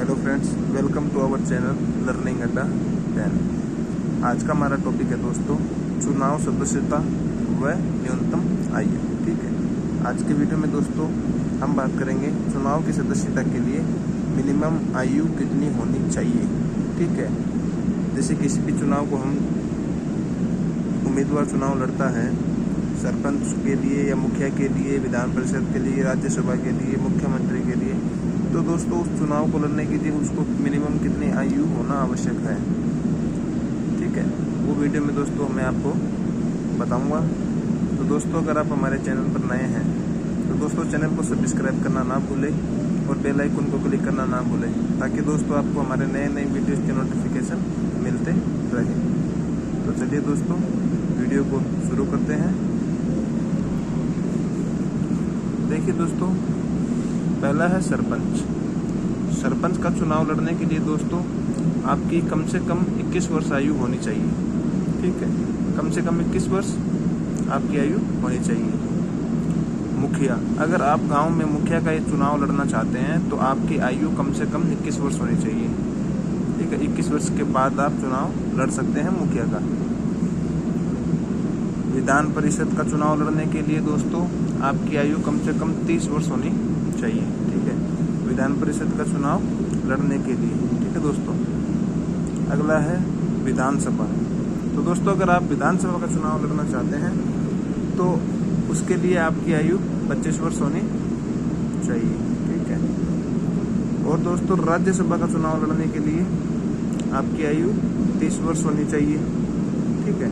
Hello friends, welcome to our channel learning Adda 10। आज का हमारा टॉपिक है दोस्तों चुनाव सदस्यता व न्यूनतम आयु। ठीक है, आज के वीडियो में दोस्तों हम बात करेंगे चुनाव की सदस्यता के लिए मिनिमम आयु कितनी होनी चाहिए। ठीक है, जैसे किसी भी चुनाव को हम उम्मीदवार चुनाव लड़ता है सरपंच के लिए या मुखिया के लिए, विधान परिषद के लिए, राज्यसभा के लिए, मुख्यमंत्री के लिए, तो दोस्तों उस चुनाव को लड़ने के लिए उसको मिनिमम कितनी आयु होना आवश्यक है। ठीक है, वो वीडियो में दोस्तों मैं आपको बताऊंगा। तो दोस्तों अगर आप हमारे चैनल पर नए हैं तो दोस्तों चैनल को सब्सक्राइब करना ना भूलें और बेल आइकन को क्लिक करना ना भूलें, ताकि दोस्तों आपको हमारे नए नए वीडियोज़ के नोटिफिकेशन मिलते रहे। तो चलिए दोस्तों वीडियो को शुरू करते हैं। देखिए दोस्तों, पहला है सरपंच। सरपंच का चुनाव लड़ने के लिए दोस्तों आपकी कम से कम 21 वर्ष आयु होनी चाहिए। ठीक है, कम से कम 21 वर्ष आपकी आयु होनी चाहिए। मुखिया, अगर आप गांव में मुखिया का ये चुनाव लड़ना चाहते हैं तो आपकी आयु कम से कम 21 वर्ष होनी चाहिए। ठीक है, 21 वर्ष के बाद आप चुनाव लड़ सकते हैं मुखिया का। विधान परिषद का चुनाव लड़ने के लिए दोस्तों आपकी आयु कम से कम 30 वर्ष होनी चाहिए। ठीक है, विधान परिषद का चुनाव लड़ने के लिए। ठीक है दोस्तों, अगला है विधानसभा। तो दोस्तों अगर आप विधानसभा का चुनाव लड़ना चाहते हैं तो उसके लिए आपकी आयु 25 वर्ष होनी चाहिए। ठीक है, और दोस्तों राज्यसभा का चुनाव लड़ने के लिए आपकी आयु 30 वर्ष होनी चाहिए। ठीक है,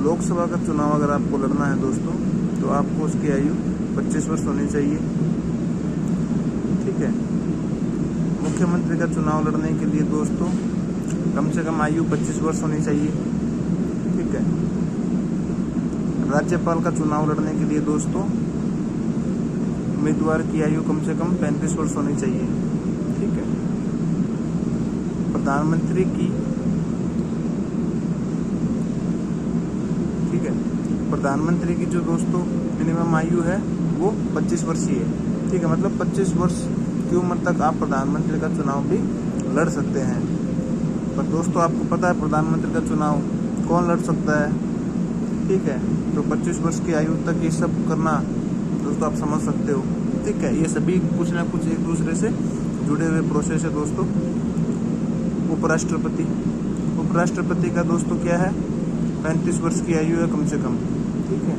लोकसभा का चुनाव अगर आपको लड़ना है दोस्तों तो आपको उसकी आयु 25 वर्ष होनी चाहिए। ठीक है, मुख्यमंत्री का चुनाव लड़ने के लिए दोस्तों कम से कम आयु 25 वर्ष होनी चाहिए। ठीक है, राज्यपाल का चुनाव लड़ने के लिए दोस्तों उम्मीदवार की आयु कम से कम 35 वर्ष होनी चाहिए। ठीक है, प्रधानमंत्री की प्रधानमंत्री की जो दोस्तों मिनिमम आयु है वो 25 वर्ष ही है। ठीक है, मतलब 25 वर्ष की उम्र तक आप प्रधानमंत्री का चुनाव भी लड़ सकते हैं। पर दोस्तों आपको पता है प्रधानमंत्री का चुनाव कौन लड़ सकता है। ठीक है, तो 25 वर्ष की आयु तक ये सब करना दोस्तों आप समझ सकते हो। ठीक है, ये सभी कुछ ना कुछ एक दूसरे से जुड़े हुए प्रोसेस है दोस्तों। उपराष्ट्रपति का दोस्तों क्या है, 35 वर्ष की आयु है कम से कम। ठीक है,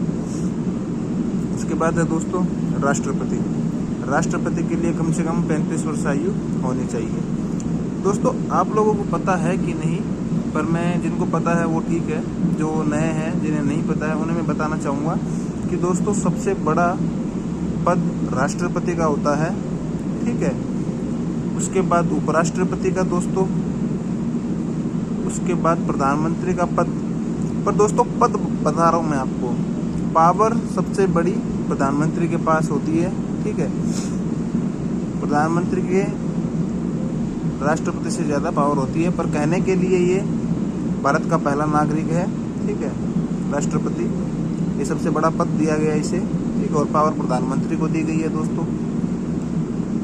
उसके बाद है दोस्तों राष्ट्रपति के लिए कम से कम 35 वर्ष आयु होनी चाहिए। दोस्तों आप लोगों को पता है कि नहीं, पर मैं जिनको पता है वो ठीक है, जो नए हैं जिन्हें नहीं पता है उन्हें मैं बताना चाहूँगा कि दोस्तों सबसे बड़ा पद राष्ट्रपति का होता है। ठीक है, उसके बाद उपराष्ट्रपति का दोस्तों, उसके बाद प्रधानमंत्री का पद। पर दोस्तों पद बता रहा हूँ मैं आपको, पावर सबसे बड़ी प्रधानमंत्री के पास होती है। ठीक है, प्रधानमंत्री के राष्ट्रपति से ज़्यादा पावर होती है, पर कहने के लिए ये भारत का पहला नागरिक है। ठीक है, राष्ट्रपति ये सबसे बड़ा पद दिया गया इसे। ठीक है, और पावर प्रधानमंत्री को दी गई है दोस्तों।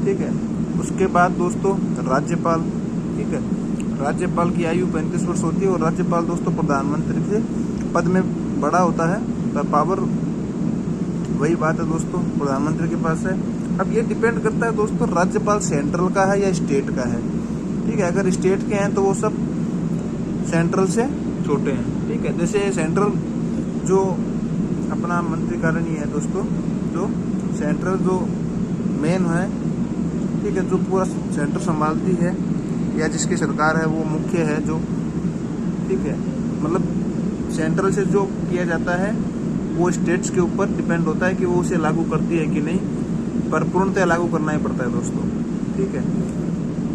ठीक है, उसके बाद दोस्तों राज्यपाल। ठीक है, राज्यपाल की आयु 35 वर्ष होती है और राज्यपाल दोस्तों प्रधानमंत्री से पद में बड़ा होता है, पर पावर वही बात है दोस्तों प्रधानमंत्री के पास है। अब ये डिपेंड करता है दोस्तों राज्यपाल सेंट्रल का है या स्टेट का है। ठीक है, अगर स्टेट के हैं तो वो सब सेंट्रल से छोटे हैं। ठीक है, जैसे सेंट्रल जो अपना मंत्रिकारिणी है दोस्तों, जो सेंट्रल जो मेन है, ठीक है, जो पूरा सेंटर संभालती है या जिसकी सरकार है वो मुख्य है जो। ठीक है, मतलब सेंट्रल से जो किया जाता है वो स्टेट्स के ऊपर डिपेंड होता है कि वो उसे लागू करती है कि नहीं, पर पूर्णतः लागू करना ही पड़ता है दोस्तों। ठीक है,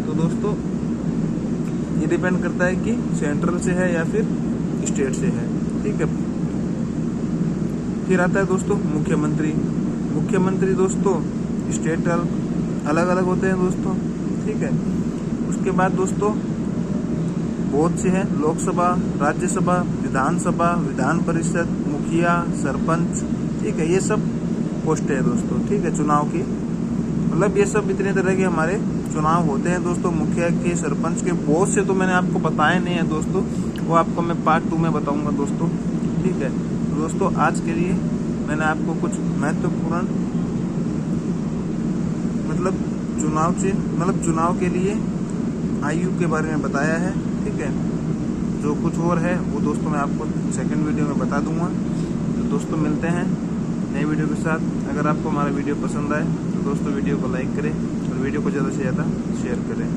तो दोस्तों ये डिपेंड करता है कि सेंट्रल से है या फिर स्टेट से है। ठीक है, फिर आता है दोस्तों मुख्यमंत्री दोस्तों स्टेट अलग अलग होते हैं दोस्तों। ठीक है, उसके बाद दोस्तों बहुत से हैं, लोकसभा, राज्यसभा, विधानसभा, विधान परिषद, मुखिया, सरपंच। ठीक है, ये सब पोस्टें हैं दोस्तों। ठीक है, चुनाव की मतलब ये सब इतने तरह के हमारे चुनाव होते हैं दोस्तों, मुखिया के, सरपंच के, बहुत से तो मैंने आपको बताए नहीं है दोस्तों, वो आपको मैं पार्ट 2 में बताऊंगा दोस्तों, ठीक है। तो दोस्तों आज के लिए मैंने आपको कुछ महत्वपूर्ण मतलब चुनाव के लिए आयु के बारे में बताया है, ठीक है। जो कुछ और है वो दोस्तों मैं आपको सेकंड वीडियो में बता दूंगा। तो दोस्तों मिलते हैं नई वीडियो के साथ। अगर आपको हमारा वीडियो पसंद आए तो दोस्तों वीडियो को लाइक करें और वीडियो को ज़्यादा से ज़्यादा शेयर करें।